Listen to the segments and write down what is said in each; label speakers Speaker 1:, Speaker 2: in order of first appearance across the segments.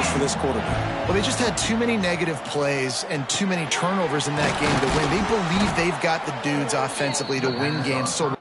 Speaker 1: turnovers for this quarterback.
Speaker 2: Well, they just had too many negative plays and too many turnovers in that game to win. They believe they've got the dudes offensively to win games. So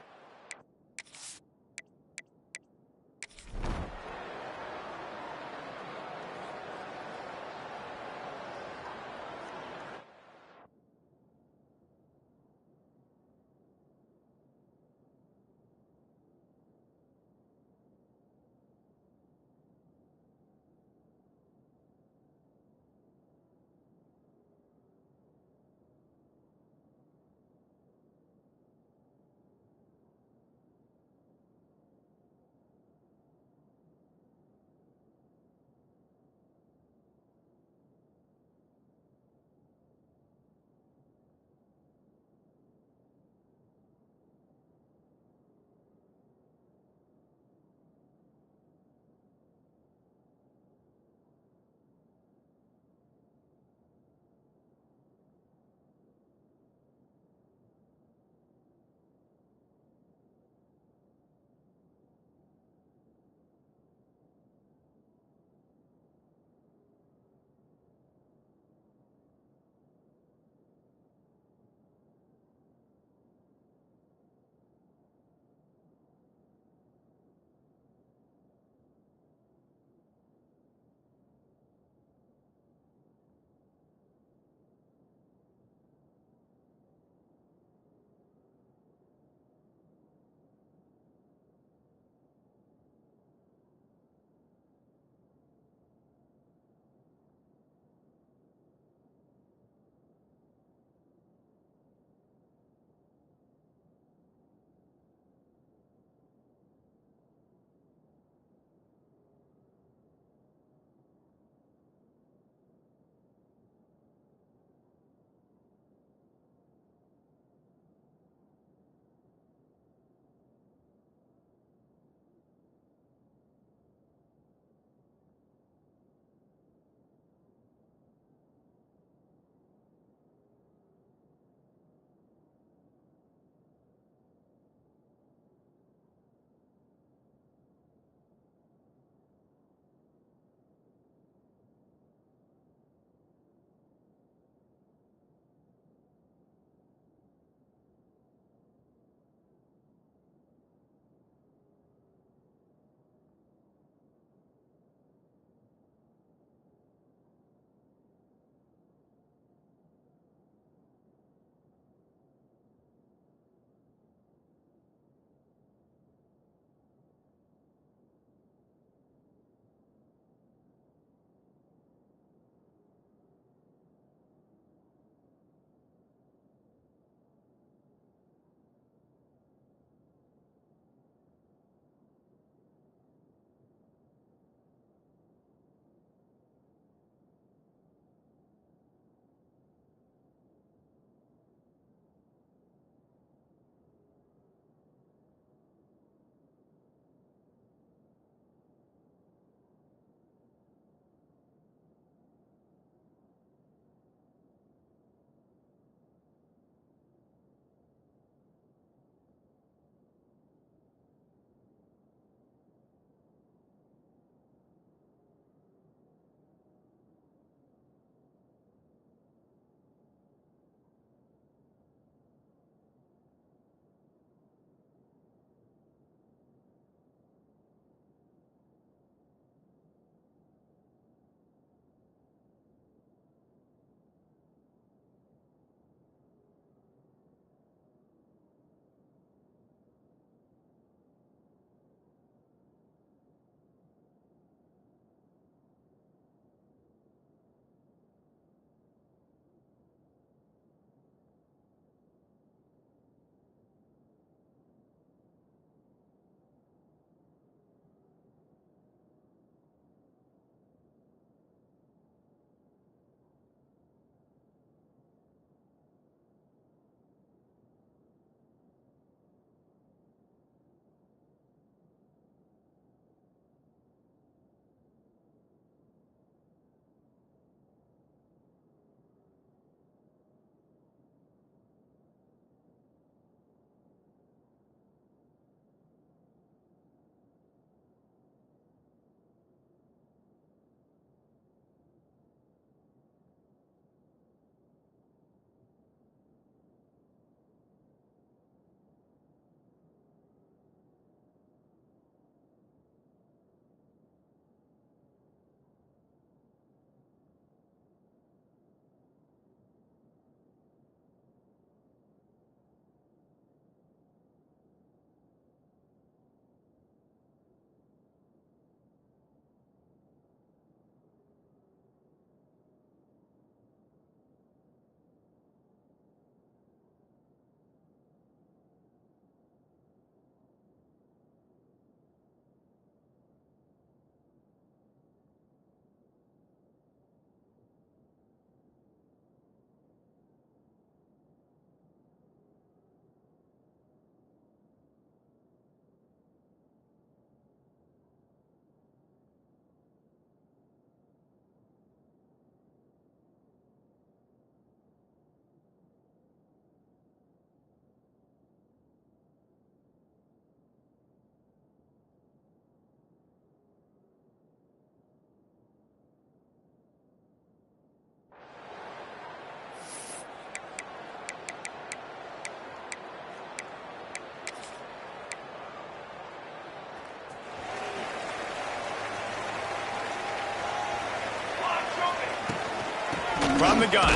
Speaker 1: From the gun.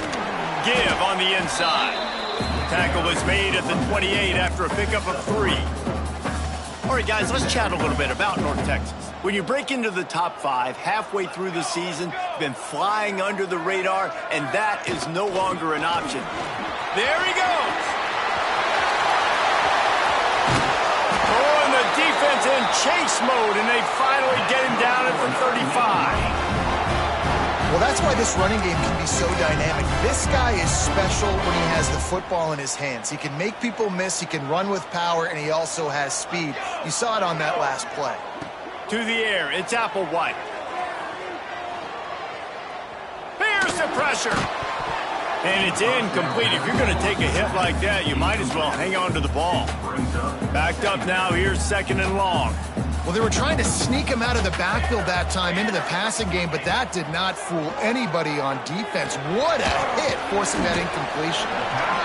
Speaker 1: Give on the inside. Tackle was made at the 28 after a pickup of 3. All right, guys, let's chat a little bit about North Texas. When you break into the top 5 halfway through the season, you've been flying under the radar, and that is no longer an option. There he goes. Throwing the defense in chase mode, and they finally get him down at the 35.
Speaker 2: Well, that's why this running game can be so dynamic. This guy is special when he has the football in his hands. He can make people miss, he can run with power, and he also has speed. You saw it on that last play.
Speaker 1: To the air, it's Applewhite. Here's the pressure. And it's incomplete. If you're going to take a hit like that, you might as well hang on to the ball. Backed up now, here's 2nd and long.
Speaker 2: Well, they were trying to sneak him out of the backfield that time into the passing game, but that did not fool anybody on defense. What a hit, forcing that incompletion.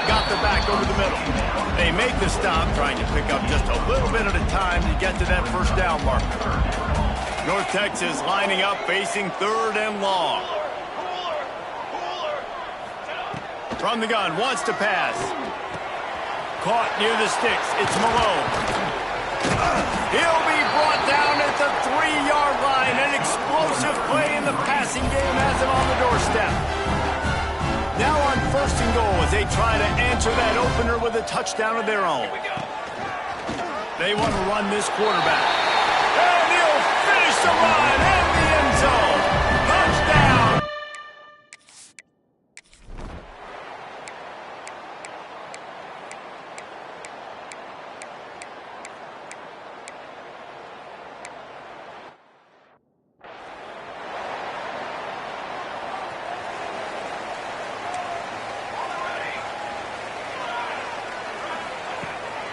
Speaker 1: Got the back over the middle. They make the stop, trying to pick up just a little bit at a time to get to that first down marker. North Texas lining up, facing 3rd and long. From the gun, wants to pass. Caught near the sticks. It's Malone. He'll be brought down at the 3-yard line. An explosive play in the passing game has him on the doorstep. Now on 1st and goal as they try to answer that opener with a touchdown of their own. They want to run this quarterback. And he'll finish the run in the end zone. Touchdown!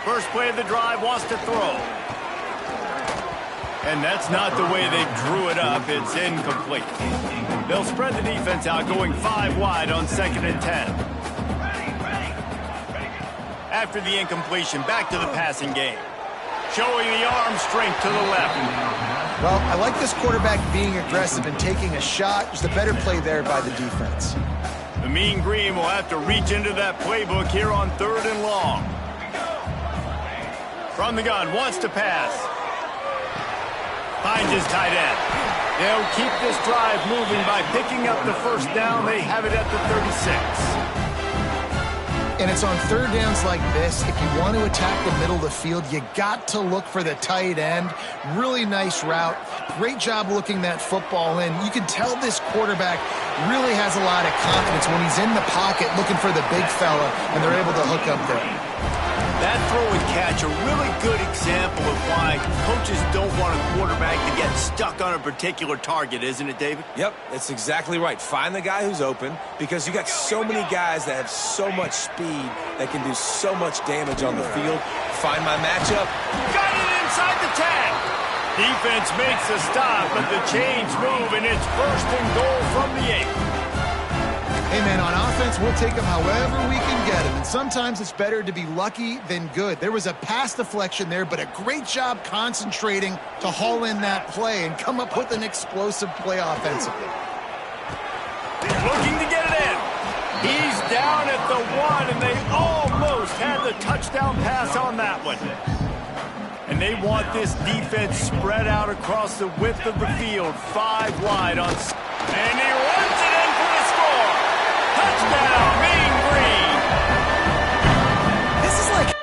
Speaker 1: First play of the drive, wants to throw. And that's not the way they drew it up. It's incomplete. They'll spread the defense out, going 5 wide on 2nd and 10. After the incompletion, back to the passing game. Showing the arm strength to the left.
Speaker 2: Well, I like this quarterback being aggressive and taking a shot. Just a better play there by the defense.
Speaker 1: The Mean Green will have to reach into that playbook here on 3rd and long. From the gun, wants to pass. Finds his tight end. They'll keep this drive moving by picking up the first down. They have it at the 36.
Speaker 2: And it's on 3rd downs like this. If you want to attack the middle of the field, you got to look for the tight end. Really nice route. Great job looking that football in. You can tell this quarterback really has a lot of confidence when he's in the pocket looking for the big fella, and they're able to hook up there.
Speaker 1: That throw and catch, a really good example of why coaches don't want a quarterback to get stuck on a particular target, isn't it, David?
Speaker 3: Yep, that's exactly right. Find the guy who's open, because you got so many guys that have so much speed that can do so much damage on the field. Find my matchup.
Speaker 1: Got it inside the tag. Defense makes a stop, but the chains move, and it's 1st and goal from the 8.
Speaker 2: Hey, man, on offense, we'll take them however we can get them. And sometimes it's better to be lucky than good. There was a pass deflection there, but a great job concentrating to haul in that play and come up with an explosive play offensively.
Speaker 1: Looking to get it in. He's down at the 1, and they almost had the touchdown pass on that one. And they want this defense spread out across the width of the field, 5 wide on. And he runs it in for the score. Touchdown, Mean Green.
Speaker 2: This is like...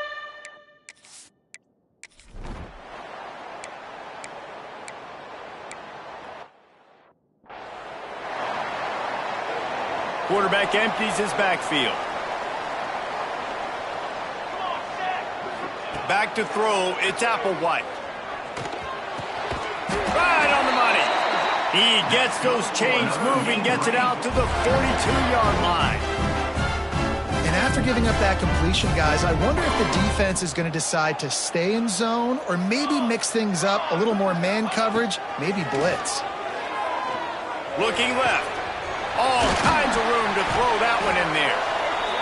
Speaker 1: Quarterback empties his backfield. Back to throw, it's Applewhite. Right on the money. He gets those chains moving, gets it out to the 42-yard line.
Speaker 2: And after giving up that completion, guys, I wonder if the defense is going to decide to stay in zone or maybe mix things up, a little more man coverage, maybe blitz.
Speaker 1: Looking left. All kinds of room to throw that one in there.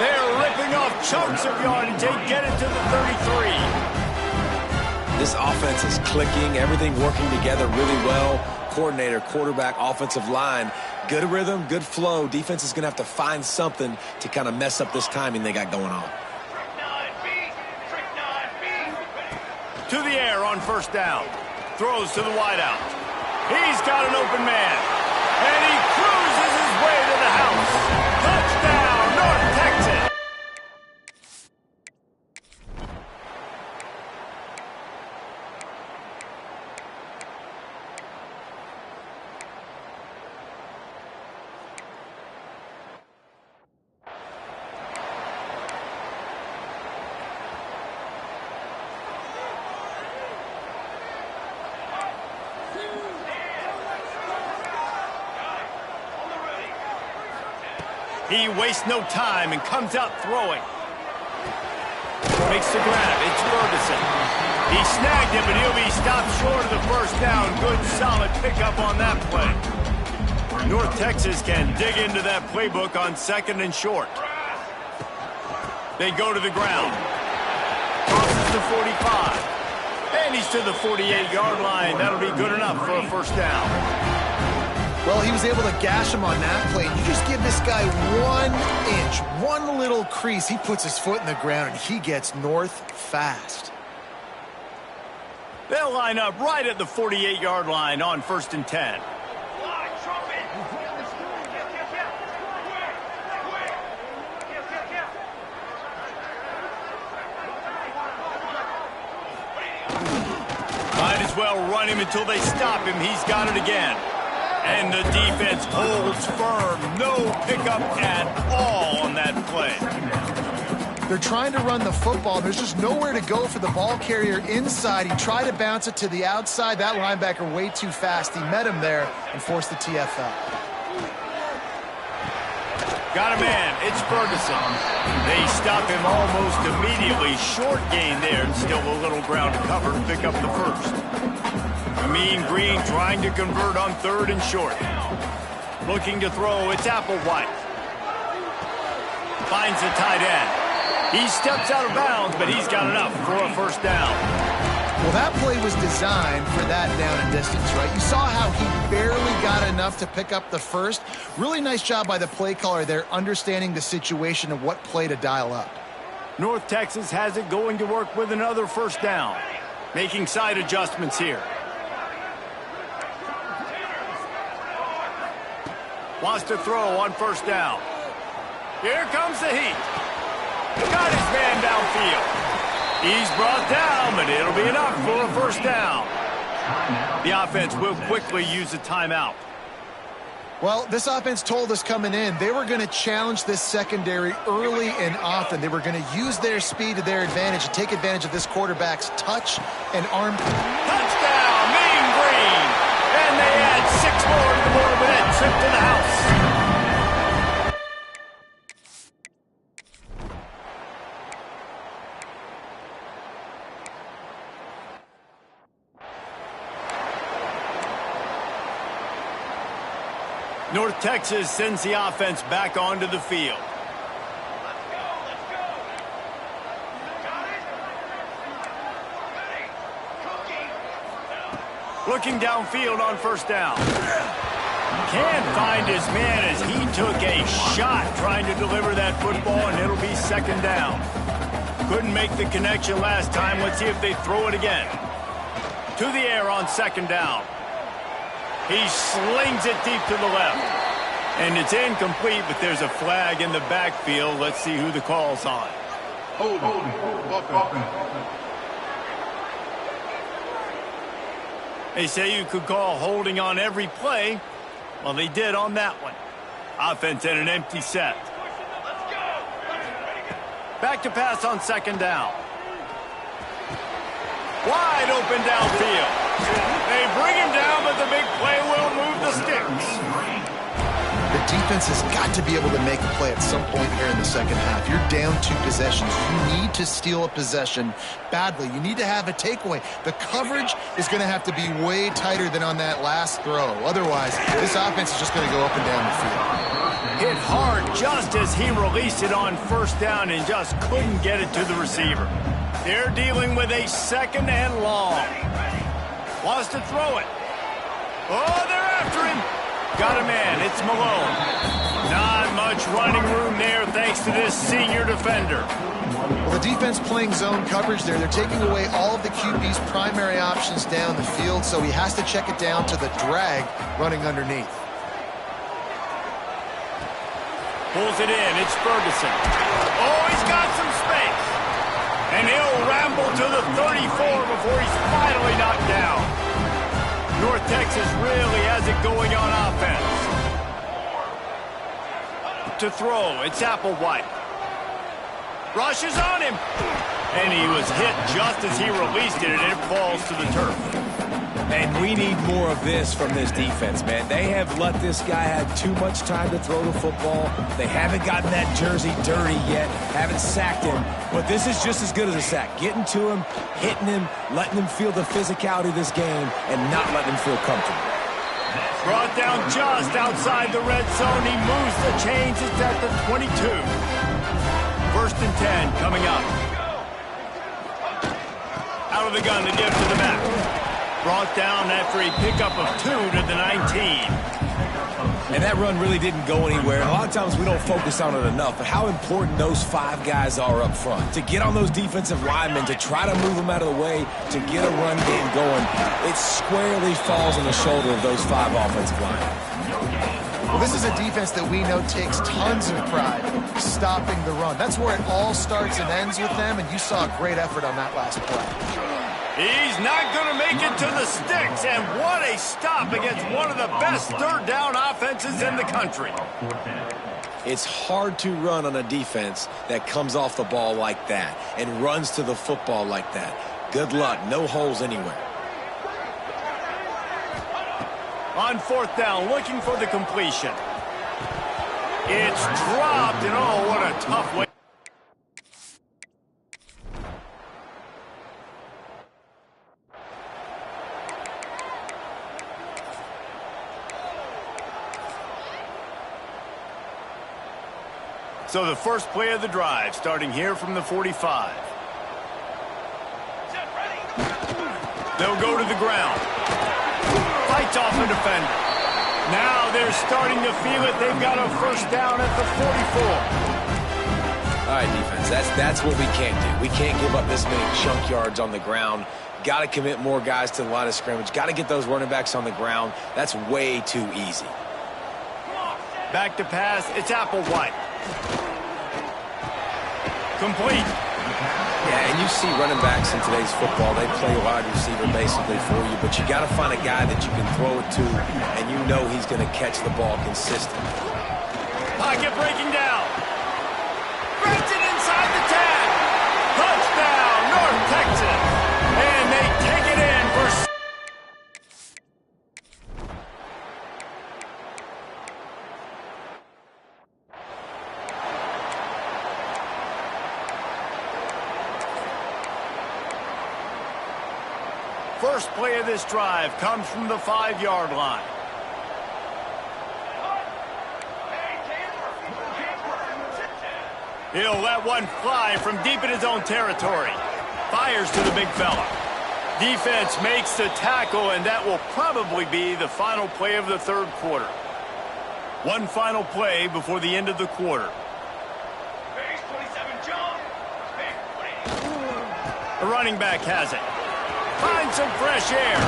Speaker 1: They're ripping off chunks of yardage. They get it to the 33.
Speaker 3: This offense is clicking, everything working together really well. Coordinator, quarterback, offensive line, good rhythm, good flow. Defense is going to have to find something to kind of mess up this timing they got going on.
Speaker 1: To the air on first down. Throws to the wideout. He's got an open man. And he cruises his way to the house. Touchdown, North Texas. He wastes no time and comes out throwing. Makes the grab. It's Ferguson. He snagged him, but he'll be stopped short of the first down. Good, solid pickup on that play. North Texas can dig into that playbook on second and short. They go to the ground. Crosses the 45. And he's to the 48-yard line. That'll be good enough for a first down.
Speaker 2: Well, he was able to gash him on that play. You just give this guy 1 inch, one little crease. He puts his foot in the ground, and he gets north fast.
Speaker 1: They'll line up right at the 48-yard line on 1st and 10. Might as well run him until they stop him. He's got it again. And the defense holds firm. No pickup at all on that play.
Speaker 2: They're trying to run the football. There's just nowhere to go for the ball carrier inside. He tried to bounce it to the outside. That linebacker way too fast. He met him there and forced the TFL.
Speaker 1: Got a man. It's Ferguson. They stop him almost immediately. Short gain there and still a little ground to cover to pick up the first. Mean Green trying to convert on 3rd and short. Looking to throw, it's Applewhite. Finds the tight end. He steps out of bounds, but he's got enough for a first down.
Speaker 2: Well, that play was designed for that down and distance, right? You saw how he barely got enough to pick up the first. Really nice job by the play caller there, understanding the situation and what play to dial up.
Speaker 1: North Texas has it going to work with another first down. Making side adjustments here. Wants to throw on first down. Here comes the heat. Got his man downfield. He's brought down, but it'll be enough for a first down. The offense will quickly use a timeout.
Speaker 2: Well, this offense told us coming in they were going to challenge this secondary early and often. They were going to use their speed to their advantage and take advantage of this quarterback's touch and arm.
Speaker 1: Touchdown, Mean Green! And they add 6 more to the board with that trip to the house. North Texas sends the offense back onto the field. Looking downfield on first down. Can't find his man as he took a shot trying to deliver that football, and it'll be second down. Couldn't make the connection last time. Let's see if they throw it again. To the air on second down. He slings it deep to the left. And it's incomplete, but there's a flag in the backfield. Let's see who the call's on. They say you could call holding on every play. Well, they did on that one. Offense in an empty set. Back to pass on second down. Wide open downfield. They bring him down, but the big play will move the sticks.
Speaker 2: The defense has got to be able to make a play at some point here in the second half. You're down 2 possessions. You need to steal a possession badly. You need to have a takeaway. The coverage is going to have to be way tighter than on that last throw. Otherwise, this offense is just going to go up and down the field.
Speaker 1: Hit hard just as he released it on first down and just couldn't get it to the receiver. They're dealing with a second and long. Wants to throw it. Oh, they're after him. Got a man. It's Malone. Not much running room there thanks to this senior defender.
Speaker 2: Well, the defense playing zone coverage there. They're taking away all of the QB's primary options down the field, so he has to check it down to the drag running underneath.
Speaker 1: Pulls it in. It's Ferguson. Oh, he's got some space. And he'll ramble to the 34 before he's finally knocked down. North Texas really has it going on offense. To throw, it's Applewhite. Rushes on him. And he was hit just as he released it, and it falls to the turf.
Speaker 3: And we need more of this from this defense, man. They have let this guy have too much time to throw the football. They haven't gotten that jersey dirty yet, haven't sacked him. But this is just as good as a sack. Getting to him, hitting him, letting him feel the physicality of this game, and not letting him feel comfortable.
Speaker 1: Brought down just outside the red zone. He moves the chains. It's at the 22. First and 10 coming up. Out of the gun to give to the back. Brought down after a pickup of 2 to the 19.
Speaker 3: And that run really didn't go anywhere. A lot of times we don't focus on it enough, but how important those 5 guys are up front. To get on those defensive linemen, to try to move them out of the way, to get a run game going, it squarely falls on the shoulder of those 5 offensive linemen.
Speaker 2: Well, this is a defense that we know takes tons of pride stopping the run. That's where it all starts and ends with them, and you saw a great effort on that last play.
Speaker 1: He's not going to make it to the sticks, and what a stop against one of the best third down offenses in the country.
Speaker 3: It's hard to run on a defense that comes off the ball like that and runs to the football like that. Good luck. No holes anywhere.
Speaker 1: On fourth down, looking for the completion. It's dropped, and oh, what a tough way. So the first play of the drive, starting here from the 45. They'll go to the ground. Fights off a defender. Now they're starting to feel it. They've got a first down at the 44.
Speaker 3: All right, defense, that's what we can't do. We can't give up this many chunk yards on the ground. Got to commit more guys to the line of scrimmage. Got to get those running backs on the ground. That's way too easy.
Speaker 1: Back to pass. It's Applewhite. Complete.
Speaker 3: Yeah, and you see running backs in today's football, they play wide receiver basically for you, but you got to find a guy that you can throw it to, and you know he's going to catch the ball consistently.
Speaker 1: Pocket breaking down. Grabs it inside the 10. Touchdown, North Texas. And they take it in for... First play of this drive comes from the 5-yard line. He'll let one fly from deep in his own territory. Fires to the big fella. Defense makes the tackle, and that will probably be the final play of the third quarter. One final play before the end of the quarter. The running back has it. Find some fresh air.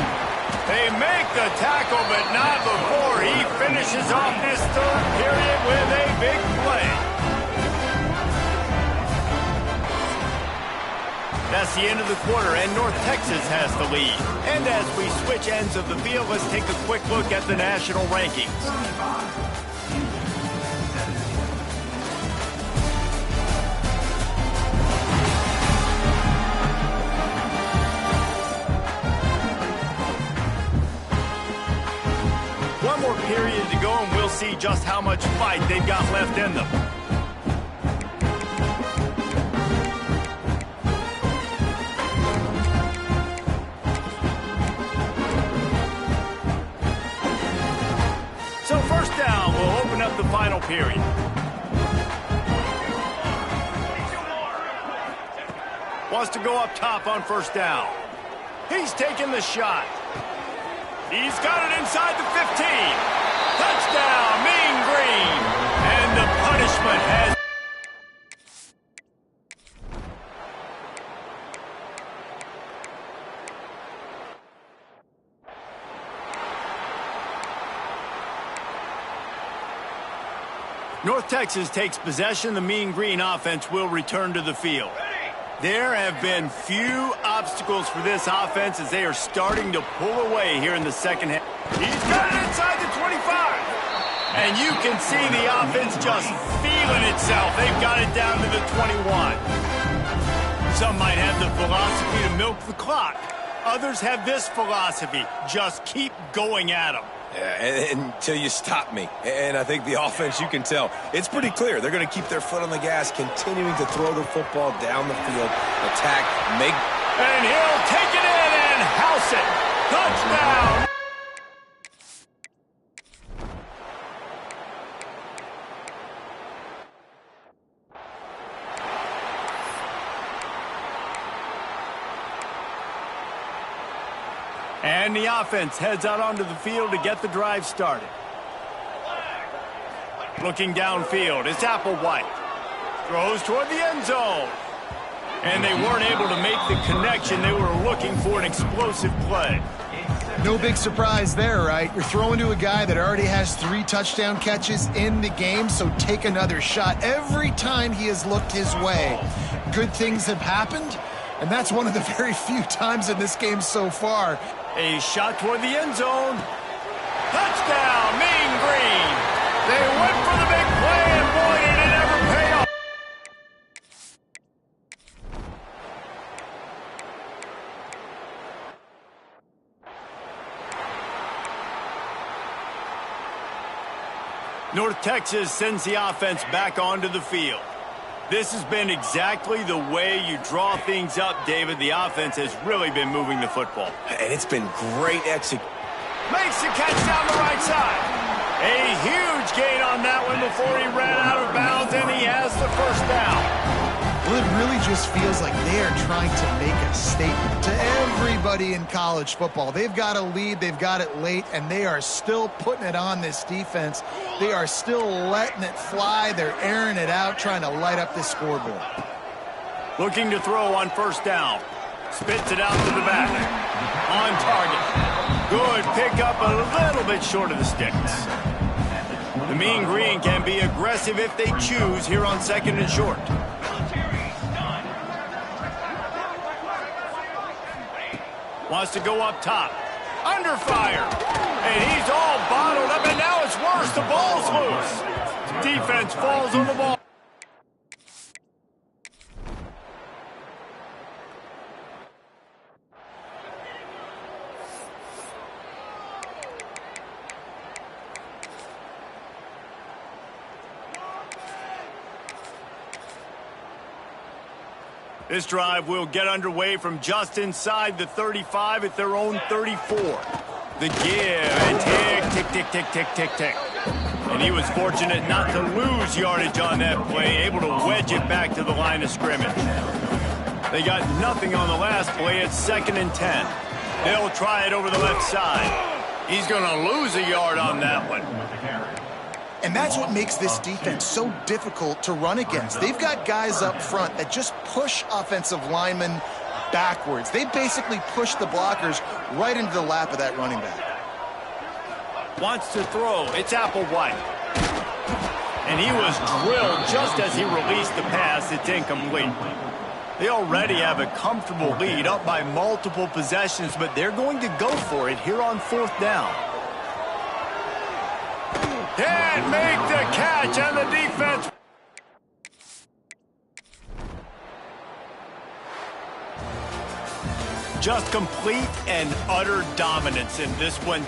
Speaker 1: They make the tackle, but not before he finishes off this third period with a big play. That's the end of the quarter, and North Texas has the lead. And as we switch ends of the field, let's take a quick look at the national rankings. One more period to go, and we'll see just how much fight they've got left in them. So first down will open up the final period. Wants to go up top on first down. He's taking the shot. He's got it inside the 15. Touchdown, Mean Green. And the punishment has... North Texas takes possession. The Mean Green offense will return to the field. There have been few obstacles for this offense as they are starting to pull away here in the second half. He's got it inside the 25. And you can see the offense just feeling itself. They've got it down to the 21. Some might have the philosophy to milk the clock. Others have this philosophy: just keep going at them.
Speaker 3: Yeah, until you stop me. And I think the offense, you can tell, it's pretty clear. They're going to keep their foot on the gas, continuing to throw the football down the field, attack, make...
Speaker 1: And he'll take it in and house it. Touchdown! And the offense heads out onto the field to get the drive started. Looking downfield, it's Applewhite. Throws toward the end zone. And they weren't able to make the connection. They were looking for an explosive play.
Speaker 2: No big surprise there, right? You're throwing to a guy that already has 3 touchdown catches in the game, so take another shot. Every time he has looked his way, good things have happened, and that's one of the very few times in this game so far.
Speaker 1: A shot toward the end zone. Touchdown, Mean Green. They went for the big play, and boy, did it ever pay off. North Texas sends the offense back onto the field. This has been exactly the way you draw things up, David. The offense has really been moving the football.
Speaker 3: And it's been great execution.
Speaker 1: Makes the catch down the right side. A huge gain on that one before he ran out of bounds, and he has the first down.
Speaker 2: Well, it really just feels like they are trying to make a statement to everybody in college football. They've got a lead, they've got it late, and they are still putting it on this defense. They are still letting it fly. They're airing it out, trying to light up this scoreboard.
Speaker 1: Looking to throw on first down. Spits it out to the back. On target. Good pickup, a little bit short of the sticks. The Mean Green can be aggressive if they choose here on second and short. Wants to go up top. Under fire. And he's all bottled up, and now it's worse. The ball's loose. Defense falls on the ball. This drive will get underway from just inside the 35 at their own 34. The give and tick, tick, tick, tick, tick, tick, tick. And he was fortunate not to lose yardage on that play, able to wedge it back to the line of scrimmage. They got nothing on the last play. It's 2nd and 10. They'll try it over the left side. He's going to lose a yard on that one.
Speaker 2: And that's what makes this defense so difficult to run against. They've got guys up front that just push offensive linemen backwards. They basically push the blockers right into the lap of that running back.
Speaker 1: Wants to throw. It's Applewhite. And he was drilled just as he released the pass. It's incomplete. They already have a comfortable lead, up by multiple possessions, but they're going to go for it here on 4th down. Can't make the catch, and the defense. Just complete and utter dominance in this one.